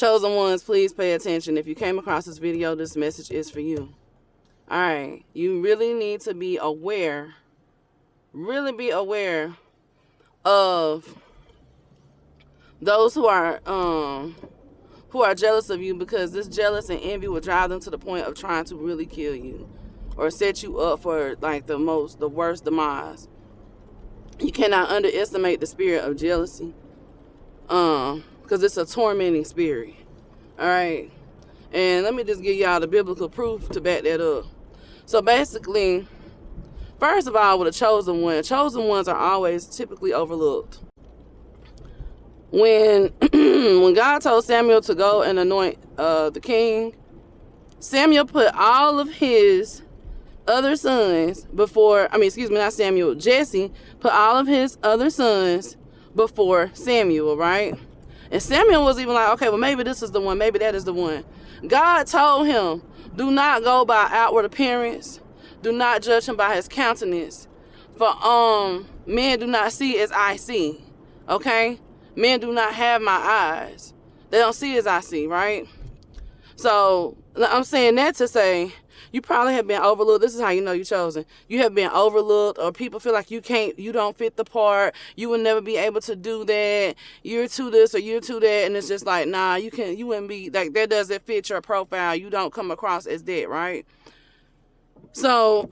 Chosen ones, please pay attention. If you came across this video, this message is for you. All right. You really need to be aware. Really be aware of those who are jealous of you, because this jealous and envy will drive them to the point of trying to really kill you or set you up for like the worst demise. You cannot underestimate the spirit of jealousy, because it's a tormenting spirit. All right. And let me just give y'all the biblical proof to back that up. So basically, first of all, with a chosen one, chosen ones are always typically overlooked. When God told Samuel to go and anoint the king, Samuel put all of his other sons before, not Samuel, Jesse put all of his other sons before Samuel, right? And Samuel was even like, okay, well, maybe this is the one, maybe that is the one. God told him, do not go by outward appearance, do not judge him by his countenance, for men do not see as I see, okay? Men do not have my eyes. They don't see as I see, right? So I'm saying that to say, you probably have been overlooked. This is how you know you're chosen. You have been overlooked, or people feel like you don't fit the part. You will never be able to do that. You're too this or you're too that. And it's just like, nah, you wouldn't be, like, that doesn't fit your profile. You don't come across as that, right? So,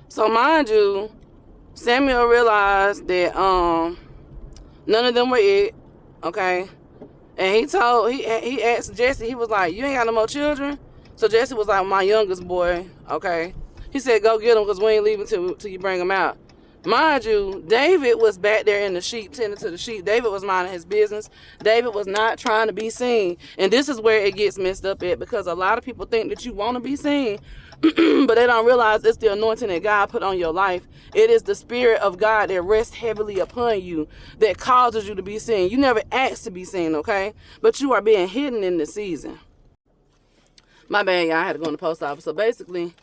so mind you, Samuel realized that none of them were it, okay? And he asked Jesse, he was like, you ain't got no more children? So Jesse was like, my youngest boy, okay? He said, go get him, because we ain't leaving till you bring him out. Mind you, David was back there in the sheep, tending to the sheep. David was minding his business. David was not trying to be seen. And this is where it gets messed up at, because a lot of people think that you want to be seen, but they don't realize it's the anointing that God put on your life. It is the Spirit of God that rests heavily upon you that causes you to be seen. You never asked to be seen, okay? But you are being hidden in this season. My bad, y'all. I had to go in the post office. So basically,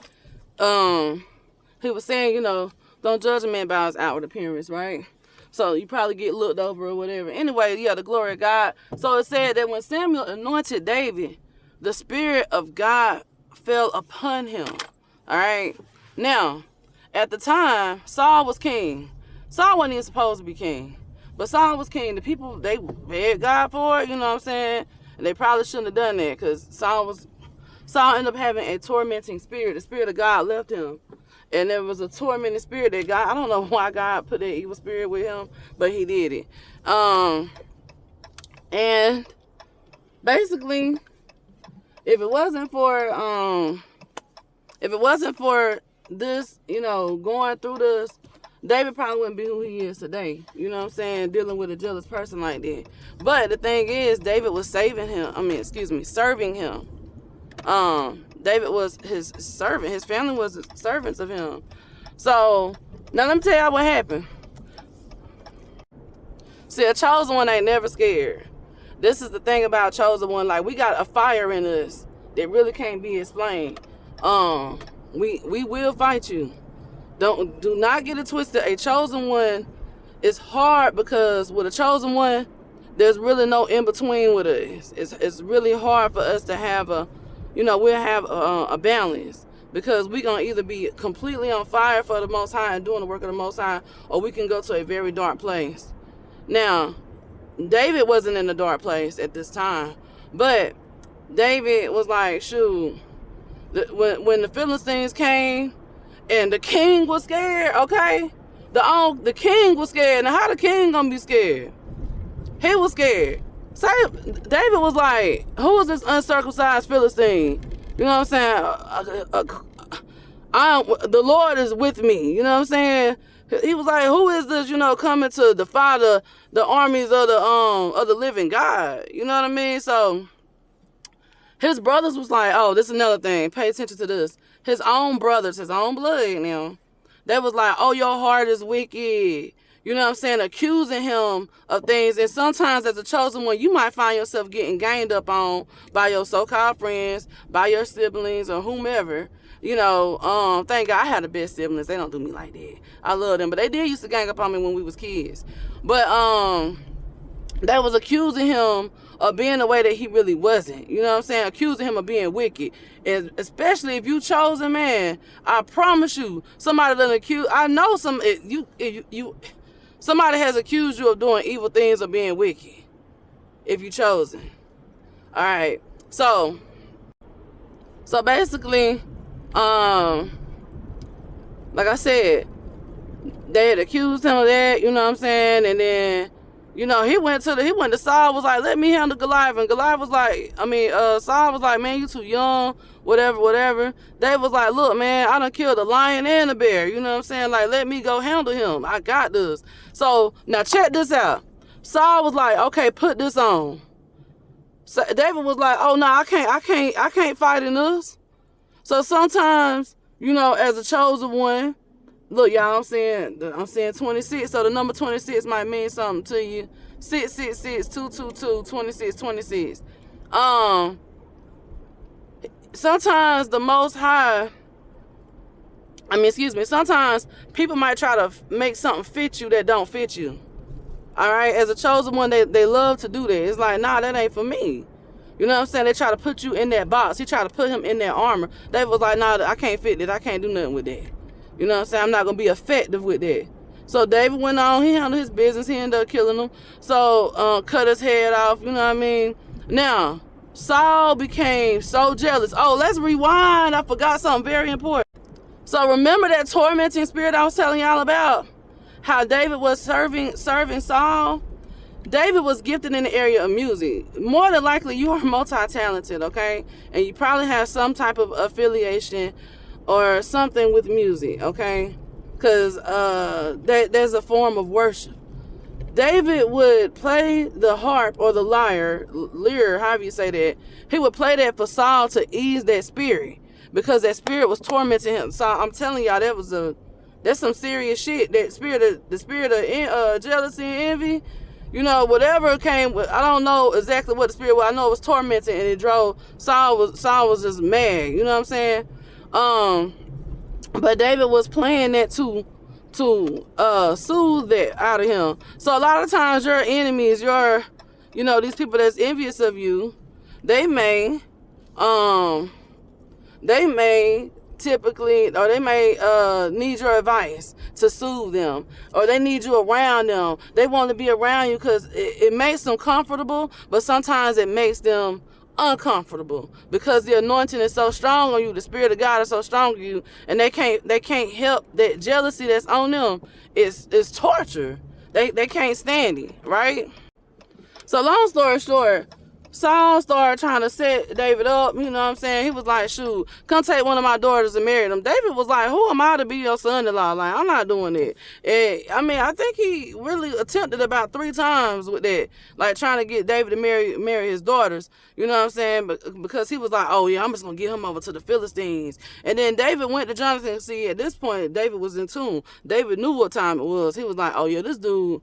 he was saying, don't judge a man by his outward appearance, right? So you probably get looked over or whatever. Anyway, yeah, the glory of God. So it said that when Samuel anointed David, the Spirit of God fell upon him. All right. Now, at the time, Saul was king. Saul wasn't even supposed to be king, but Saul was king. The people, they begged God for it, you know what I'm saying? And they probably shouldn't have done that, because Saul ended up having a tormenting spirit. The Spirit of God left him. And there was a tormenting spirit that God, I don't know why God put that evil spirit with him, but he did it. And basically, if it wasn't for this, going through this, David probably wouldn't be who he is today. You know what I'm saying? Dealing with a jealous person like that. But the thing is, David was serving him. David was his servant. His family was servants of him. So, now let me tell y'all what happened. See, a chosen one ain't never scared. This is the thing about chosen one. Like, we got a fire in us that really can't be explained. We will fight you. Do not get it twisted. A chosen one is hard, because with a chosen one, there's really no in-between with us. It's really hard for us to have we'll have a balance, because we're going to either be completely on fire for the Most High and doing the work of the Most High, or we can go to a very dark place. Now, David wasn't in a dark place at this time, but David was like, shoot, when the Philistines came and the king was scared, okay? The king was scared. Now, how the king going to be scared? He was scared. David was like, who is this uncircumcised Philistine? You know what I'm saying? The Lord is with me. You know what I'm saying? He was like, who is this, coming to defy the armies of the living God? You know what I mean? So his brothers was like, oh, this is another thing. Pay attention to this. His own brothers, his own blood now, they was like, oh, your heart is wicked. You know what I'm saying? Accusing him of things. And sometimes as a chosen one, you might find yourself getting ganged up on by your so-called friends, by your siblings, or whomever. Thank God I had the best siblings. They don't do me like that. I love them. But they did used to gang up on me when we was kids. But They was accusing him of being the way that he really wasn't. You know what I'm saying? Accusing him of being wicked. And especially if you chosen man, I promise you, somebody done accuse. I know somebody has accused you of doing evil things or being wicked. If you chosen. All right. So basically, like I said, they had accused him of that, you know what I'm saying? And then, you know, he went to Saul, was like, let me handle Goliath. And Goliath was like, Saul was like, man, you too young, whatever. David was like, look, man, I done killed a lion and a bear. You know what I'm saying? Like, let me go handle him. I got this. So now check this out. Saul was like, okay, put this on. So David was like, oh no, I can't fight in this. So sometimes, you know, as a chosen one, look, y'all, I'm saying 26. So the number 26 might mean something to you. 666 222 2626. Sometimes the Most High, sometimes people might try to make something fit you that don't fit you. All right, as a chosen one, they love to do that. It's like, nah, that ain't for me. You know what I'm saying? They try to put you in that box. He tried to put him in that armor. David was like, nah, I can't fit that. I can't do nothing with that. You know what I'm saying? I'm not going to be effective with that. So David went on. He handled his business. He ended up killing him. So cut his head off. You know what I mean? Now, Saul became so jealous. Oh, let's rewind. I forgot something very important. So remember that tormenting spirit I was telling y'all about? How David was serving Saul? David was gifted in the area of music. More than likely, you are multi-talented, okay? And you probably have some type of affiliation or something with music, okay? Because there's a form of worship. David would play the harp or the lyre, however you say that. He would play that for Saul to ease that spirit, because that spirit was tormenting him. So I'm telling y'all, that's some serious shit. That the spirit of jealousy and envy, you know, whatever came with, I don't know exactly what the spirit was. I know it was tormenting, and it drove Saul was just mad. You know what I'm saying? But David was playing that to soothe that out of him. So a lot of times your enemies, these people that's envious of you, they may typically, or they may need your advice to soothe them, or they need you around them. They want to be around you because it makes them comfortable, but sometimes it makes them uncomfortable, because the anointing is so strong on you, the Spirit of God is so strong on you, and they can't help that jealousy that's on them. Is torture. They can't stand it, right? So long story short, Saul started trying to set David up, you know what I'm saying? He was like, shoot, come take one of my daughters and marry them. David was like, who am I to be your son-in-law? Like, I'm not doing it. And, I think he really attempted about 3 times with that, like trying to get David to marry his daughters, you know what I'm saying? Because he was like, oh yeah, I'm just going to get him over to the Philistines. And then David went to Jonathan. See, at this point, David was in tune. David knew what time it was. He was like, oh yeah, this dude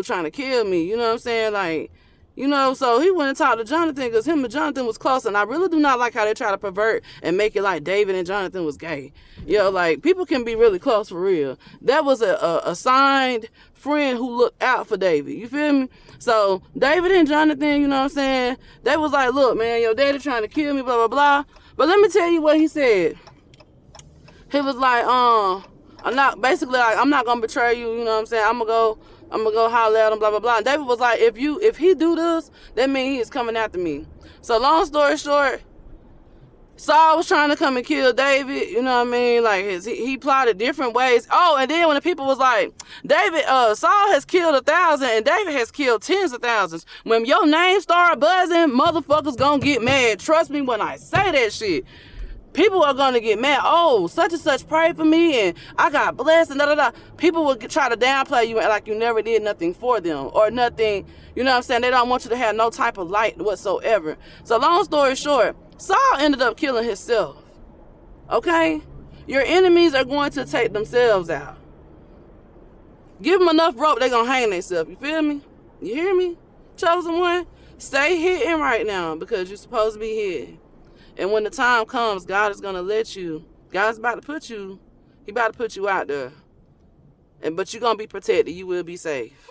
trying to kill me, you know what I'm saying? Like, you know, so he went and talked to Jonathan, because him and Jonathan was close. And I really do not like how they try to pervert and make it like David and Jonathan was gay. You know, like, people can be really close for real. That was a assigned friend who looked out for David. You feel me? So David and Jonathan, you know what I'm saying, they was like, look, man, your daddy trying to kill me, blah, blah, blah. But let me tell you what he said. He was like, I'm not going to betray you, you know what I'm saying? I'm going to go holler at him, blah, blah, blah. And David was like, if he do this, that means he is coming after me. So long story short, Saul was trying to come and kill David, you know what I mean? Like, he plotted different ways. Oh, and then when the people was like, Saul has killed 1,000 and David has killed tens of thousands. When your name start buzzing, motherfuckers gonna get mad. Trust me when I say that shit. People are going to get mad. Oh, such and such prayed for me and I got blessed and da-da-da. People will try to downplay you like you never did nothing for them or nothing. You know what I'm saying? They don't want you to have no type of light whatsoever. So long story short, Saul ended up killing himself. Okay? Your enemies are going to take themselves out. Give them enough rope, they're going to hang themselves. You feel me? You hear me? Chosen one, stay hidden right now, because you're supposed to be hidden. And when the time comes, God is going to let you. God's about to put you. He about to put you out there. But you're going to be protected. You will be safe.